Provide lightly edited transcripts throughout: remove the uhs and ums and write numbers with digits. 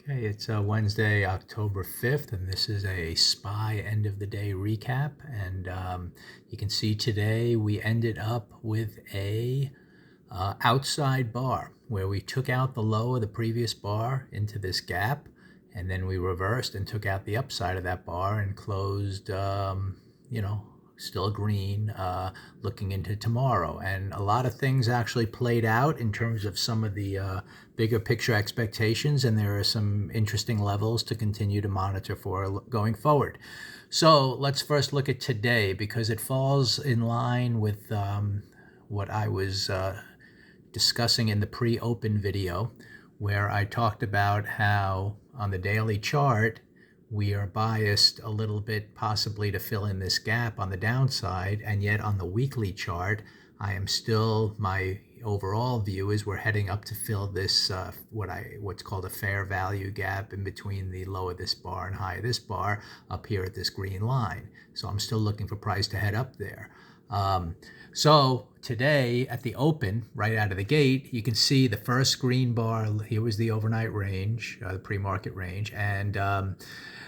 Okay, it's Wednesday, October 5th, and this is a SPY end of the day recap. And you can see today we ended up with a outside bar where we took out the low of the previous bar into this gap, and then we reversed and took out the upside of that bar and closed, still green, looking into tomorrow. And a lot of things actually played out in terms of some of the bigger picture expectations, and there are some interesting levels to continue to monitor for going forward. So let's first look at today, because it falls in line with what I was discussing in the pre-open video, where I talked about how on the daily chart we are biased a little bit possibly to fill in this gap on the downside, and yet on the weekly chart my overall view is we're heading up to fill this what's called a fair value gap in between the low of this bar and high of this bar up here at this green line. So I'm still looking for price to head up there. So today at the open, right out of the gate, you can see the first green bar. Here was the overnight range, the pre-market range, and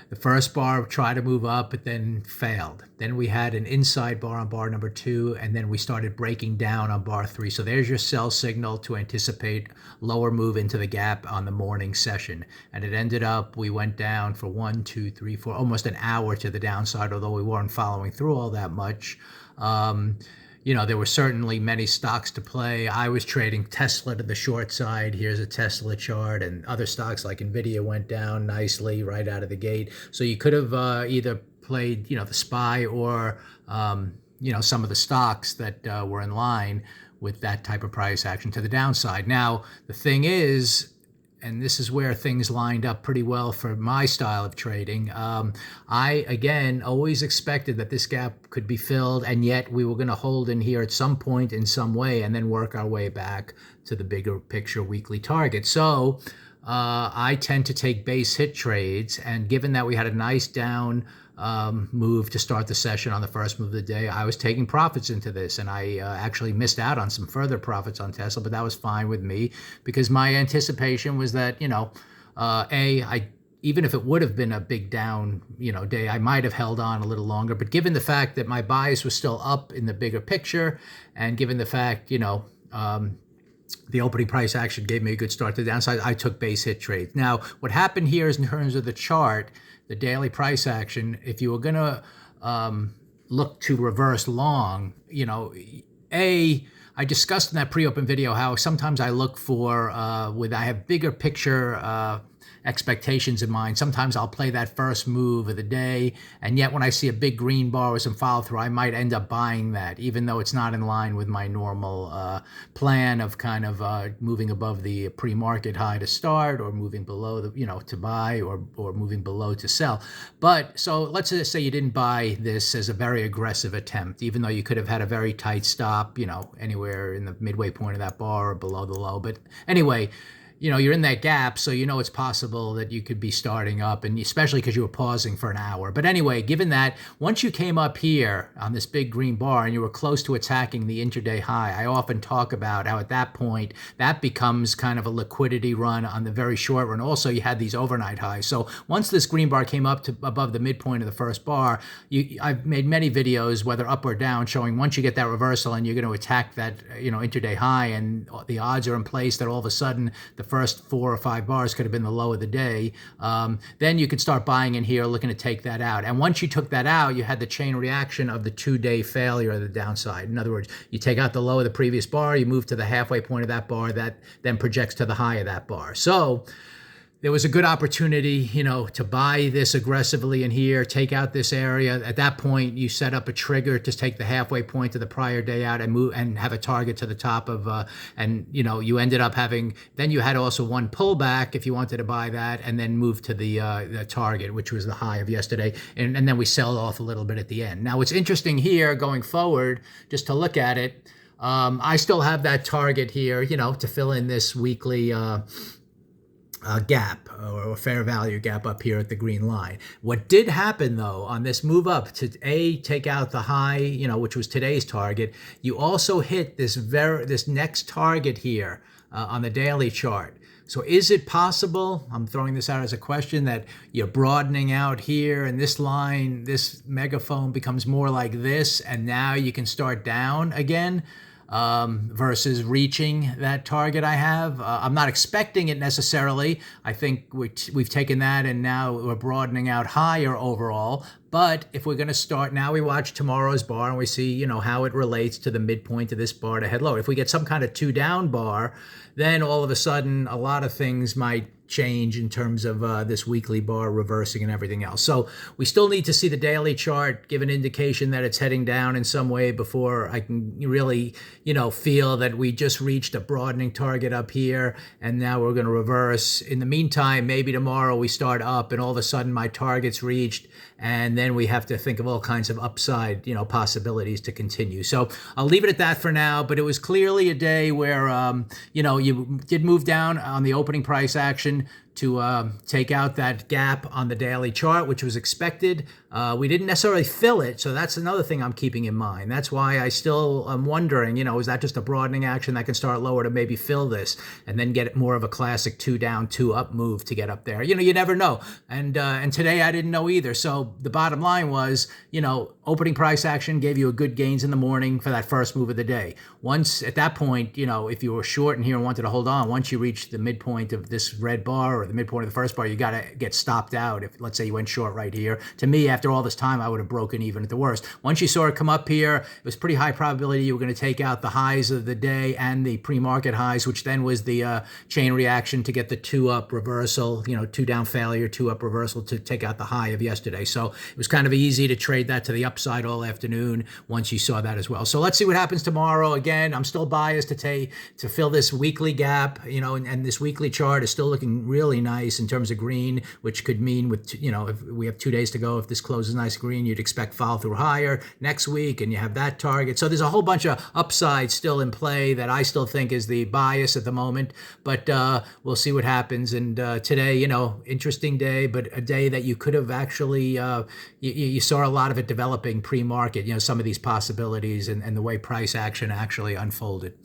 the first bar tried to move up, but then failed. Then we had an inside bar on bar number 2, and then we started breaking down on bar 3. So there's your sell signal to anticipate lower move into the gap on the morning session. And it ended up, we went down for 1, 2, 3, 4, almost an hour to the downside, although we weren't following through all that much. There were certainly many stocks to play. I was trading Tesla to the short side. Here's a Tesla chart, and other stocks like Nvidia went down nicely right out of the gate. So you could have either played, the SPY or, some of the stocks that were in line with that type of price action to the downside. Now, the thing is, and this is where things lined up pretty well for my style of trading. I, again, always expected that this gap could be filled, and yet we were going to hold in here at some point in some way and then work our way back to the bigger picture weekly target. So I tend to take base hit trades, and given that we had a nice down move to start the session on the first move of the day, I was taking profits into this, and I actually missed out on some further profits on Tesla, but that was fine with me because my anticipation was that, even if it would have been a big down, day, I might have held on a little longer. But given the fact that my bias was still up in the bigger picture, and given the fact, the opening price action gave me a good start to the downside, I took base hit trades. Now, what happened here is in terms of the chart, the daily price action, if you were going to look to reverse long, I discussed in that pre-open video how sometimes I look for, I have bigger picture expectations in mind. Sometimes I'll play that first move of the day, and yet when I see a big green bar with some follow through, I might end up buying that, even though it's not in line with my normal plan of kind of moving above the pre-market high to start, or moving below the, to buy, or moving below to sell. But so let's just say you didn't buy this as a very aggressive attempt, even though you could have had a very tight stop, anywhere in the midway point of that bar or below the low. But anyway, you're in that gap, so it's possible that you could be starting up, and especially because you were pausing for an hour. But anyway, given that, once you came up here on this big green bar and you were close to attacking the intraday high, I often talk about how at that point, that becomes kind of a liquidity run on the very short run. Also, you had these overnight highs. So once this green bar came up to above the midpoint of the first bar, I've made many videos, whether up or down, showing once you get that reversal and you're going to attack that, intraday high, and the odds are in place that all of a sudden the first 4 or 5 bars could have been the low of the day, then you could start buying in here, looking to take that out. And once you took that out, you had the chain reaction of the 2-day failure of the downside. In other words, you take out the low of the previous bar, you move to the halfway point of that bar, that then projects to the high of that bar. So there was a good opportunity, to buy this aggressively in here, take out this area. At that point, you set up a trigger to take the halfway point to the prior day out and move and have a target to the top of, you ended up having, then you had also one pullback if you wanted to buy that, and then move to the target, which was the high of yesterday. And then we sell off a little bit at the end. Now, what's interesting here going forward, just to look at it, I still have that target here, to fill in this weekly gap or fair value gap up here at the green line. What did happen though on this move up to take out the high, which was today's target, you also hit this next target here on the daily chart. So is it possible, I'm throwing this out as a question, that you're broadening out here and this line, this megaphone becomes more like this, and now you can start down again? Versus reaching that target I have. I'm not expecting it necessarily. I think we've taken that and now we're broadening out higher overall. But if we're going to start now, we watch tomorrow's bar and we see, how it relates to the midpoint of this bar to head low. If we get some kind of 2 down bar, then all of a sudden a lot of things might change in terms of this weekly bar reversing and everything else. So we still need to see the daily chart give an indication that it's heading down in some way before I can really, feel that we just reached a broadening target up here and now we're going to reverse. In the meantime, maybe tomorrow we start up and all of a sudden my target's reached, and then we have to think of all kinds of upside, possibilities to continue. So I'll leave it at that for now, but it was clearly a day where, you did move down on the opening price action to take out that gap on the daily chart, which was expected. We didn't necessarily fill it, so that's another thing I'm keeping in mind. That's why I still am wondering, is that just a broadening action that can start lower to maybe fill this and then get more of a classic 2 down, 2 up move to get up there? You never know. And today I didn't know either. So the bottom line was, opening price action gave you a good gains in the morning for that first move of the day. Once at that point, if you were short in here and wanted to hold on, once you reach the midpoint of this red bar or the midpoint of the first bar, you got to get stopped out. If let's say you went short right here, to me, after all this time, I would have broken even at the worst. Once you saw it come up here, it was pretty high probability you were going to take out the highs of the day and the pre-market highs, which then was the chain reaction to get the 2 up reversal, 2 down failure, 2 up reversal to take out the high of yesterday. So it was kind of easy to trade that to the upside all afternoon once you saw that as well. So let's see what happens tomorrow. Again, I'm still biased to fill this weekly gap, and this weekly chart is still looking really nice in terms of green, which could mean if we have 2 days to go, if this closes nice green, you'd expect follow through higher next week, and you have that target. So there's a whole bunch of upside still in play that I still think is the bias at the moment, but we'll see what happens. And today, interesting day, but a day that you could have actually, you saw a lot of it developing pre-market, some of these possibilities and the way price action actually unfolded.